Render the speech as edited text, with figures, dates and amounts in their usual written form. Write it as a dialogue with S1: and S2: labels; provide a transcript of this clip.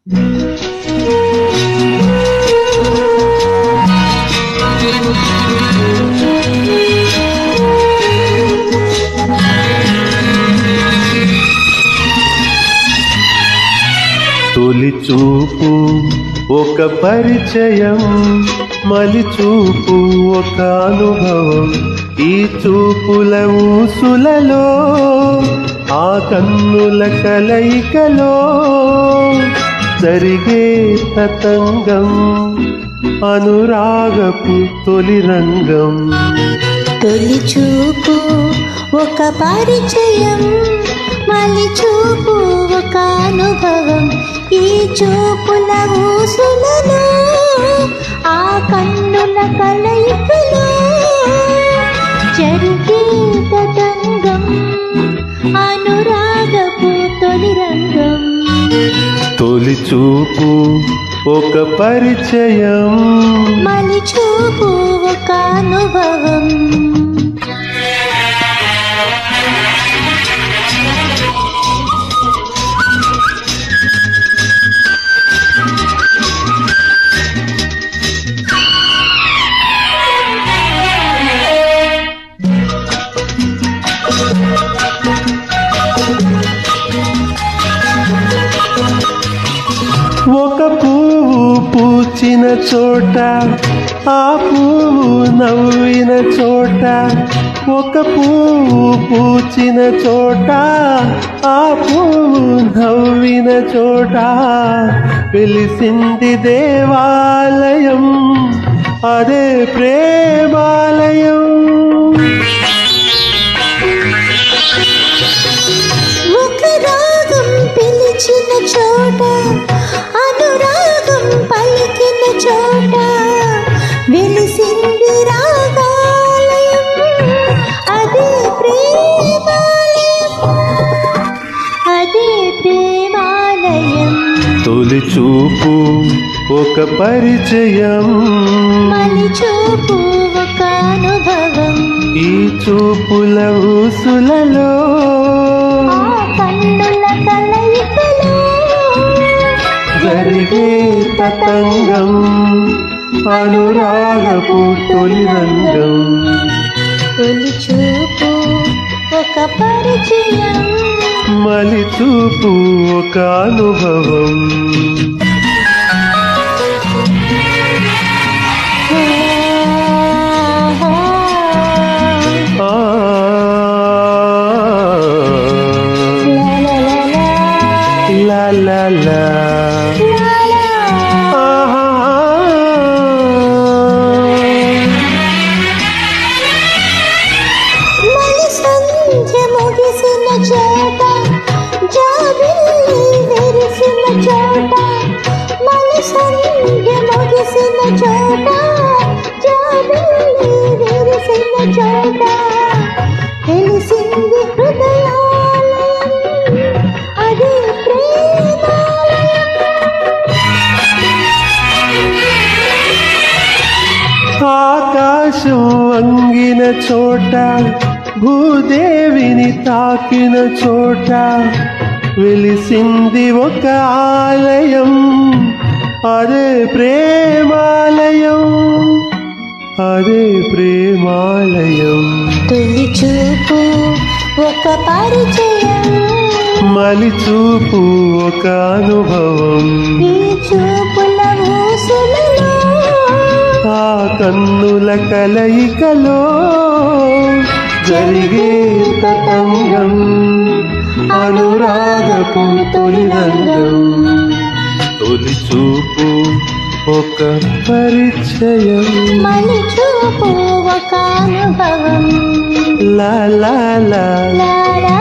S1: తొలి చూపు ఒక పరిచయం, మలి చూపు ఒక అనుభవం. ఈ చూపుల ఊసులలో, ఆ కన్నుల కలయికలో జరిగే తతంగం అనురాగపు తొలి రంగం.
S2: తొలి చూపు ఒక పరిచయం, మలి చూపు ఒక అనుభవం. ఈ చూపుల ఊసులలో, ఆ కన్నుల కలయికలో జరిగే తతంగం అనురాగపు తొలి రంగం.
S1: తొలి చూపు ఒక పరిచయం,
S2: మలి చూపు ఒక అనుభవం.
S1: ఒక పువ్వు పూచిన చోట, ఆ పువ్వు నవ్విన చోట. ఒక పువ్వు పూచిన చోట, ఆ పువ్వు నవ్విన చోట వెలిసింది దేవాలయం, అదే ప్రేమాలయం.
S2: ఒక రాగం పిలిచిన చోట, అనురాగం పలికిన చోట వెలిసింది రాగాలయం, అదే ప్రేమాలయం, అదే ప్రేమాలయం.
S1: తొలి చూపు ఒక పరిచయం,
S2: మలి చూపు ఒక అనుభవం.
S1: ఈ చూపుల ఊసులలో,
S2: ఆ కన్నుల కలయికలో
S1: జరిగే తతంగం అనురాగపు తొలి రంగం.
S2: తొలి చూపు ఒక పరిచయం,
S1: మలి చూపు ఒక అనుభవం. లా లా లా
S2: మలి సంధ్య ముగిసిన చోట, జాబిల్లి విరిసిన చోట. మలి సంధ్య ముగిసిన చోట, జాబిల్లి విరిసిన చోట తెలిసింది హృదయాలయం, అదే ప్రేమాలయం.
S1: ఆకాశం వంగిన చోట, భూదేవిని తాకిన చోట వెలిసింది ఒక ఆలయం, అదే ప్రేమాలయం, అదే ప్రేమాలయం.
S2: తొలి చూపు ఒక పరిచయం,
S1: మలి చూపు ఒక అనుభవం.
S2: ఈ చూపుల ఊసులలో,
S1: ఆ కన్నుల కలయికలో జరిగే తతంగం అనురాగపు తొలి రంగం. తొలి చూపు ఒక పరిచయం,
S2: మలి చూపు ఒక అనుభవం.
S1: లా లా లా
S2: లా లా